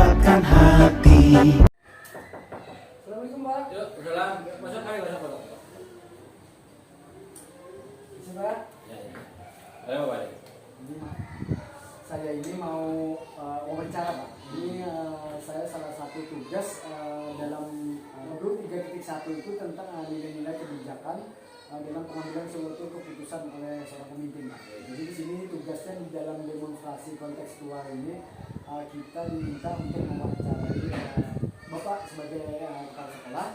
menguatkan hati. Assalamualaikum Pak. Yuk, udahlah, masuk ayo, masuk. Bisa Pak? Ya. Ayo, Pak. Jadi, saya ini mau wawancara Pak. Ini saya salah satu tugas dalam grup 3.1 itu tentang nilai-nilai kebijakan dalam pengambilan suatu keputusan oleh seorang pemimpin Pak. Jadi di sini tugasnya di dalam demonstrasi kontekstual ini kita diminta untuk mewawancarai Bapak sebagai kepala sekolah.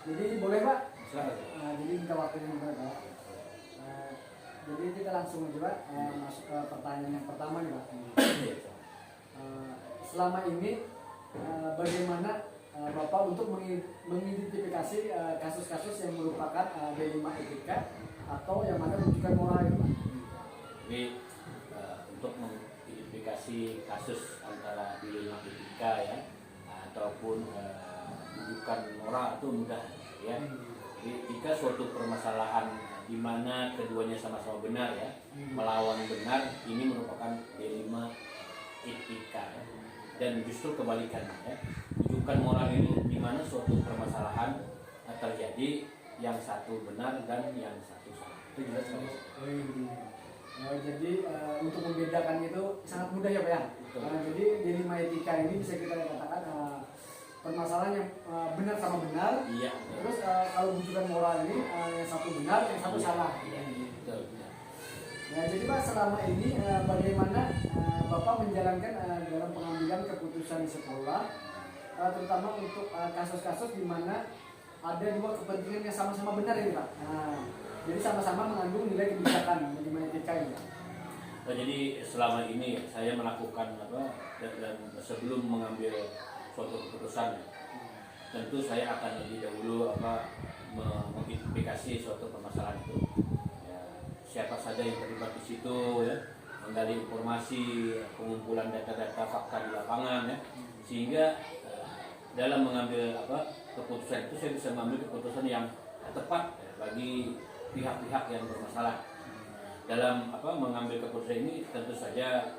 Jadi boleh Pak? Silakan. Jadi minta waktunya juga Pak. Jadi kita langsung aja Pak masuk ke pertanyaan yang pertama nih Pak. Selama ini bagaimana Bapak untuk mengidentifikasi kasus-kasus yang merupakan D5 etika atau yang mana rujukan moral itu Pak? Jadi untuk mengidentifikasi kasus antara D5 etika ya ataupun rujukan moral itu mudah ya. Jadi jika suatu permasalahan di mana keduanya sama-sama benar ya, melawan benar, ini merupakan D5 etika ya. Dan justru kebalikannya ya, rujukan moral ini di mana suatu permasalahan terjadi yang satu benar dan yang satu salah. Itu jelas sekali. Jadi untuk membedakan itu sangat mudah ya Pak ya. Jadi D5 etika ini bisa kita katakan permasalahan yang benar sama benar. Iya. Terus kalau rujukan moral ini yang satu benar, yang satu salah. Betul. Nah, jadi Pak selama ini bagaimana Bapak menjalankan dalam pengambilan keputusan di sekolah, terutama untuk kasus-kasus di mana ada dua kepentingan yang sama-sama benar ini Pak. Nah, jadi sama-sama mengandung nilai kebijakan D5 etika ini Pak. Nah, jadi selama ini saya melakukan dan sebelum mengambil suatu keputusan, tentu saya akan lebih dahulu mengidentifikasi suatu permasalahan itu. Ya, siapa saja yang terlibat di situ ya, menggali informasi, pengumpulan data-data fakta di lapangan ya, sehingga dalam mengambil keputusan itu saya bisa mengambil keputusan yang tepat ya, bagi pihak-pihak yang bermasalah. Dalam mengambil keputusan ini tentu saja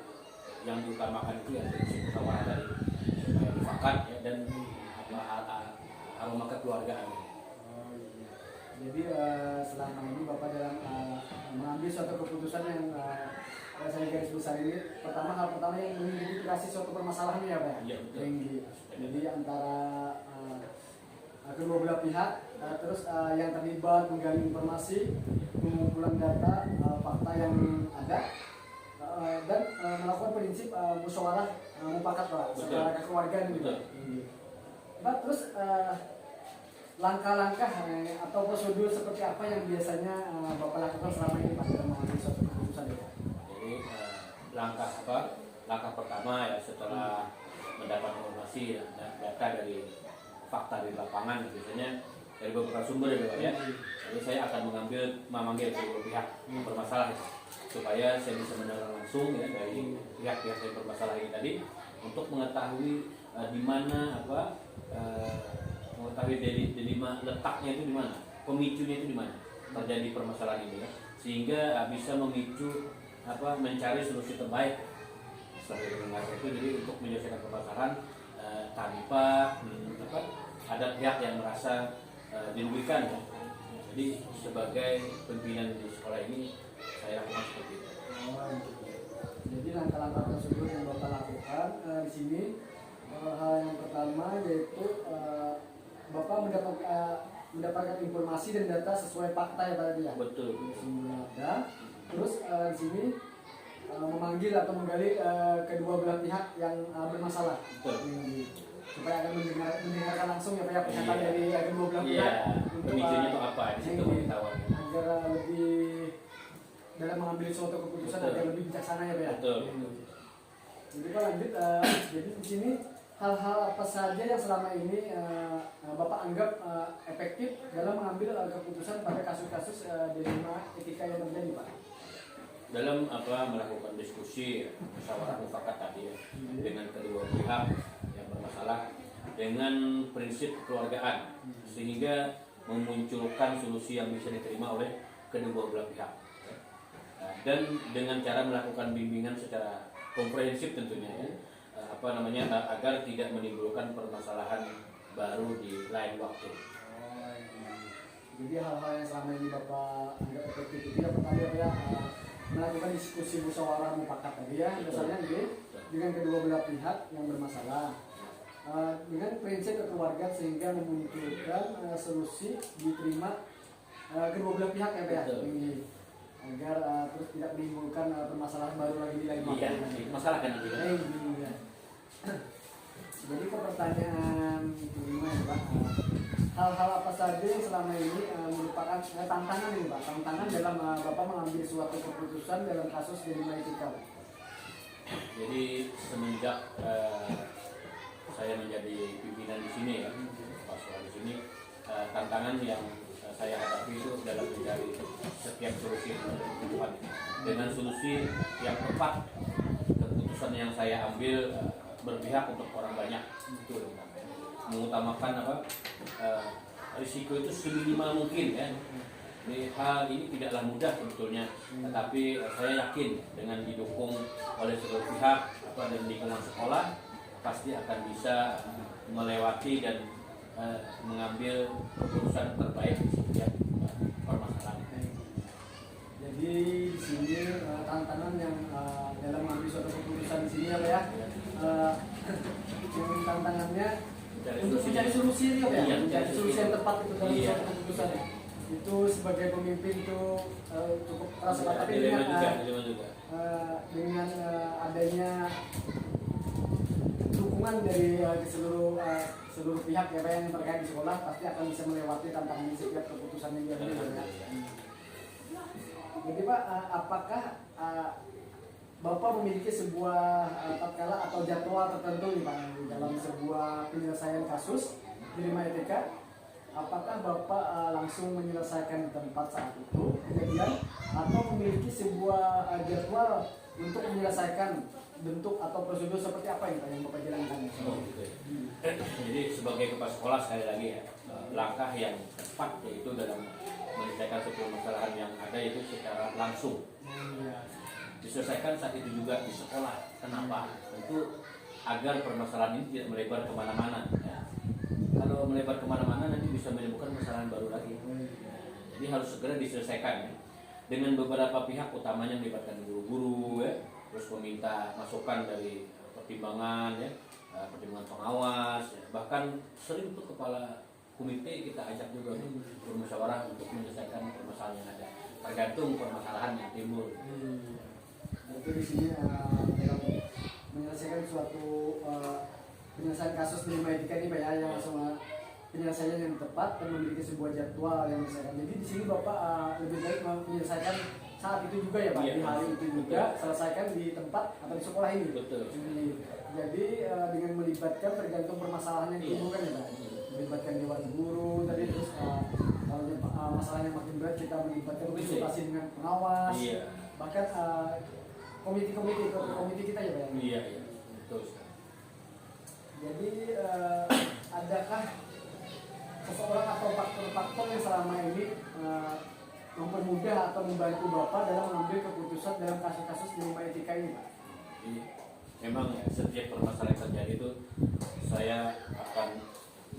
yang diutamakan itu ya prinsip musyawarah dari mufakat ya, dan aroma kekeluargaan. Jadi selama ini Bapak dalam mengambil suatu keputusan yang saya garis besar ini, hal pertama yang mengidentifikasi suatu permasalahan ya Pak. Iya, betul. Jadi antara kedua belah pihak, terus yang terlibat menggali informasi, pengumpulan data, fakta yang ada, dan melakukan prinsip musyawarah mufakat Pak, musyawarah kekeluargaan gitu. Pak, terus langkah-langkah atau prosedur seperti apa yang biasanya Bapak lakukan selama ini Pak dalam mengambil suatu keputusan itu? Jadi langkah pertama ya setelah mendapat informasi dan data dari fakta di lapangan biasanya dari beberapa sumber ya. Jadi saya akan memanggil kedua pihak yang bermasalah supaya saya bisa mendengar langsung ya dari pihak-pihak yang bermasalah ini tadi untuk mengetahui di mana mengetahui dari letaknya itu di mana, pemicunya itu di mana terjadi permasalahan ini ya, sehingga bisa memicu mencari solusi terbaik setelah mendengar itu. Jadi untuk menyelesaikan permasalahan tanpa ada pihak yang merasa dirugikan ya. Jadi sebagai pimpinan di sekolah ini saya lakukan seperti itu. Jadi langkah-langkah prosedur yang Bapak lakukan di sini, hal yang pertama yaitu Bapak mendapatkan informasi dan data sesuai fakta ya tadi ya. Betul. Semua ada. Terus di sini memanggil atau menggali kedua belah pihak yang bermasalah. Betul. Supaya akan mendengarkan langsung ya Pak pernyataan dari kedua belah pihak. Iya. Pemicunya itu apa di situ pengetahuan. Agar lebih dalam mengambil suatu keputusan agar lebih bijaksana ya Pak ya. Betul. Jadi Pak lanjut, jadi di sini hal-hal apa saja yang selama ini Bapak anggap efektif dalam mengambil keputusan pada kasus-kasus D5 etika yang terjadi Pak? Dalam melakukan diskusi musyawarah mufakat tadi ya, dengan kedua pihak yang bermasalah dengan prinsip kekeluargaan sehingga memunculkan solusi yang bisa diterima oleh kedua belah pihak. Dan dengan cara melakukan bimbingan secara komprehensif tentunya ya, agar tidak menimbulkan permasalahan baru di lain waktu. Jadi hal-hal yang selama ini Bapak anggap efektif itu ya pertama ya melakukan diskusi musyawarah mufakat tadi ya, misalnya dengan kedua belah pihak yang bermasalah dengan prinsip kekeluargaan sehingga memunculkan solusi diterima kedua belah pihak ya Pak ya, ini agar terus tidak menimbulkan permasalahan baru lagi di lain waktu. Iya, masalah kan itu. Ya. Jadi ke pertanyaan kelima ya Pak, hal-hal apa saja yang selama ini merupakan tantangan ini Pak, tantangan dalam Bapak mengambil suatu keputusan dalam kasus dilema etika? Jadi semenjak saya menjadi pimpinan di sini ya, Pak Soal di sini, tantangan yang saya hadapi itu dalam mencari setiap solusi yang tepat dengan solusi yang tepat. Keputusan yang saya ambil berpihak untuk orang banyak, itu mengutamakan risiko itu seminimal mungkin ya. Hal ini tidaklah mudah sebetulnya, tetapi saya yakin dengan didukung oleh seluruh pihak dan lingkungan sekolah pasti akan bisa melewati dan mengambil keputusan terbaik di setiap permasalahan. Jadi di sini tantangan yang dalam mengambil suatu keputusan di sini apa ya? Yang tantangannya untuk mencari solusi itu ya, mencari solusi yang tepat itu dalam suatu keputusan. Itu sebagai pemimpin itu cukup keras tapi dengan adanya dukungan dari seluruh pihak ya Pak yang terkait di sekolah pasti akan bisa melewati tantangan setiap keputusan yang diambil ya. Jadi Pak, apakah Bapak memiliki sebuah tatkala atau jadwal tertentu nih Pak dalam sebuah penyelesaian kasus dilema etika? Apakah Bapak langsung menyelesaikan di tempat saat itu kejadian atau memiliki sebuah jadwal untuk menyelesaikan bentuk atau prosedur seperti apa yang Bapak jalankan? Jadi sebagai kepala sekolah sekali lagi ya, langkah yang tepat yaitu dalam menyelesaikan sebuah masalah yang ada itu secara langsung. Diselesaikan saat itu juga di sekolah. Kenapa? Tentu agar permasalahan ini tidak melebar kemana-mana. Ya. Kalau melebar kemana-mana nanti bisa menimbulkan permasalahan baru lagi. Jadi harus segera diselesaikan ya. Dengan beberapa pihak utamanya melibatkan guru-guru ya, terus meminta masukan dari pertimbangan ya, pertimbangan pengawas ya. Bahkan sering tuh kepala komite kita ajak juga bermusyawarah untuk menyelesaikan permasalahan yang ada, tergantung permasalahan yang timbul. Itu di sini dalam menyelesaikan suatu penyelesaian kasus dilema etika ini Pak ya, yang semua penyelesaian yang tepat dan memiliki sebuah jadwal yang diselesaikan. Jadi di sini Bapak lebih baik menyelesaikan saat itu juga ya Pak, di hari itu juga selesaikan di tempat atau di sekolah ini. Betul. Jadi dengan melibatkan tergantung permasalahan yang ditimbulkan ya Pak. Melibatkan dewan guru tadi, terus kalau masalahnya makin berat kita melibatkan konsultasi dengan pengawas. Bahkan komite kita ya Pak. Iya, betul. Jadi adakah seseorang atau faktor-faktor yang selama ini mempermudah atau membantu Bapak dalam mengambil keputusan dalam kasus-kasus dilema etika ini Pak? Jadi, memang ya, setiap permasalahan yang terjadi itu saya akan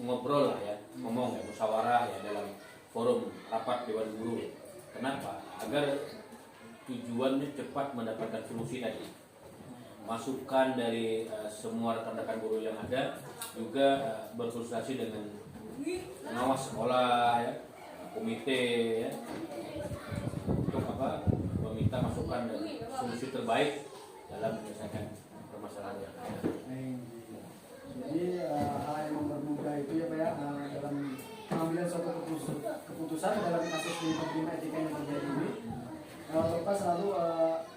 ngobrol lah ya, ngomong ya, musyawarah ya dalam forum rapat dewan guru. Kenapa? Agar tujuannya cepat mendapatkan solusi tadi. Masukan dari semua rekan-rekan guru yang ada, juga berkonsultasi dengan pengawas sekolah ya, komite ya, untuk meminta masukan dan solusi terbaik dalam menyelesaikan permasalahan yang ada. Jadi hal yang mempermudah itu ya Pak ya, dalam pengambilan suatu keputusan dalam kasus dilema etika yang terjadi ini, Bapak selalu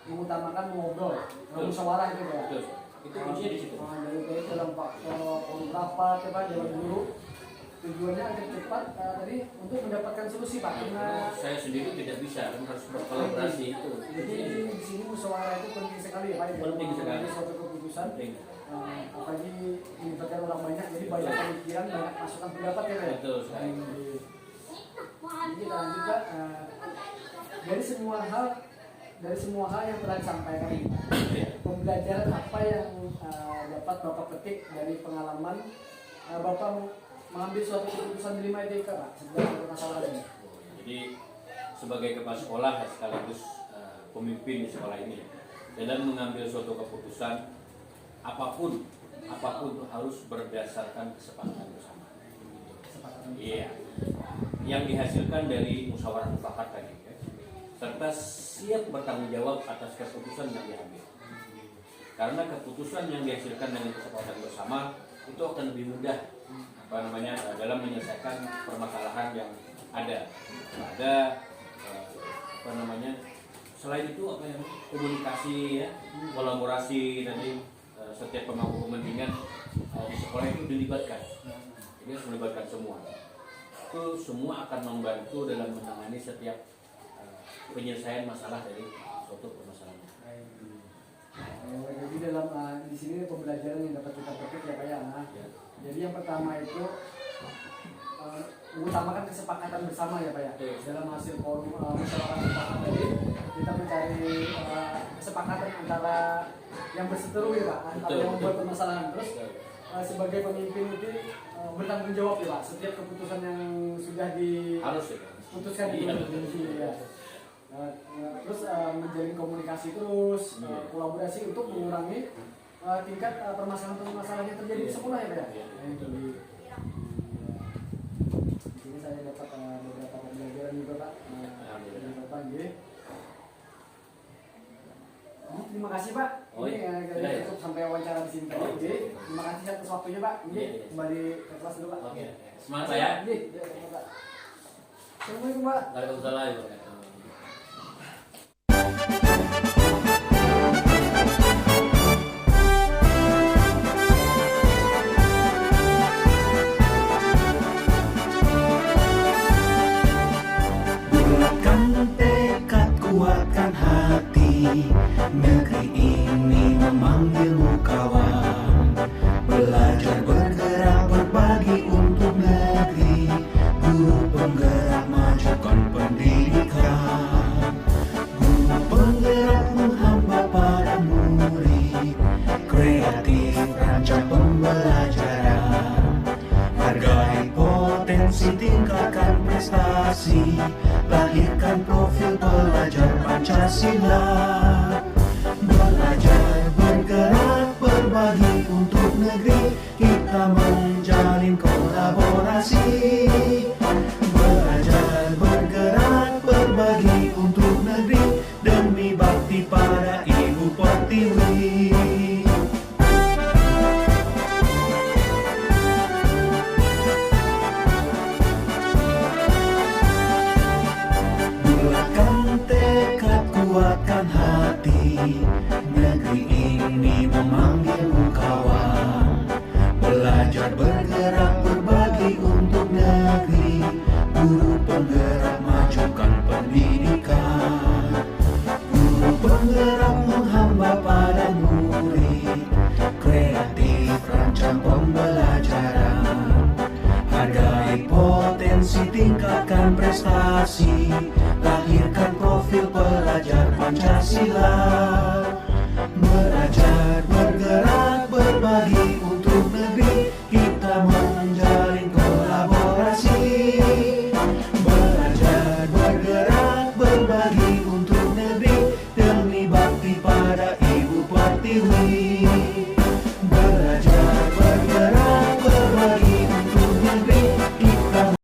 mengutamakan mengobrol, musyawarah itu Pak. Betul. Itu kuncinya di situ. Dari dalam forum rapat ya Pak, dewan guru, tujuannya agar cepat tadi untuk mendapatkan solusi Pak. Karena saya sendiri tidak bisa, harus berkolaborasi itu. Jadi di sini musyawarah itu penting sekali ya Pak. Penting sekali. Suatu keputusan. Penting. Apalagi melibatkan orang banyak, jadi banyak pemikiran, banyak masukan pendapat ya Pak. Betul sekali. Jadi kita lanjut Pak. Dari semua hal dari semua hal yang telah disampaikan ini, pembelajaran apa yang dapat Bapak petik dari pengalaman Bapak mengambil suatu keputusan di 5 ITK Pak, sebagai masalah ini? Jadi sebagai kepala sekolah sekaligus pemimpin di sekolah ini, dalam mengambil suatu keputusan apapun harus berdasarkan kesepakatan bersama. Iya, yang dihasilkan dari musyawarah mufakat tadi, ya, serta siap bertanggung jawab atas keputusan yang diambil. Karena keputusan yang dihasilkan dengan kesepakatan bersama itu akan lebih mudah dalam menyelesaikan permasalahan yang ada. Selain itu komunikasi, ya, kolaborasi tadi, setiap pemangku kepentingan di sekolah itu dilibatkan. Ini harus melibatkan semua. Itu semua akan membantu dalam menangani setiap penyelesaian masalah dari suatu permasalahan. Jadi dalam di sini pembelajaran yang dapat kita petik ya Pak ya. Jadi yang pertama itu mengutamakan kesepakatan bersama ya Pak ya. Dalam hasil forum musyawarah mufakat tadi kita mencari kesepakatan antara yang berseteru ya Pak, antara yang membuat permasalahan. Terus sebagai pemimpin itu bertanggung jawab ya Pak, setiap keputusan yang sudah diputuskan itu ya. Terus menjalin komunikasi terus, kolaborasi untuk mengurangi tingkat permasalahan-permasalahan yang terjadi di sekolah ya Pak ya. Di sini saya dapat beberapa pembelajaran juga Pak dari Bapak nggih. Terima kasih Pak. Ini kita cukup sampai wawancara di sini tadi. Terima kasih atas waktunya Pak. Ini kembali ke kelas dulu Pak. Semangat Pak ya. Assalamualaikum Pak. Waalaikumsalam. Bulatkan tekad, kuatkan hati. Negeri ini memanggilmu kawan. Belajar bergerak berbagi untuk negeri. Guru penggerak majukan pendidikan. Guru penggerak menghamba pada murid. Kreatif rancang pembelajaran. Hargai potensi, tingkatkan prestasi. Lahirkan profil pelajar Pancasila. Belajar bergerak berbagi untuk negeri. Kita menjalin kolaborasi.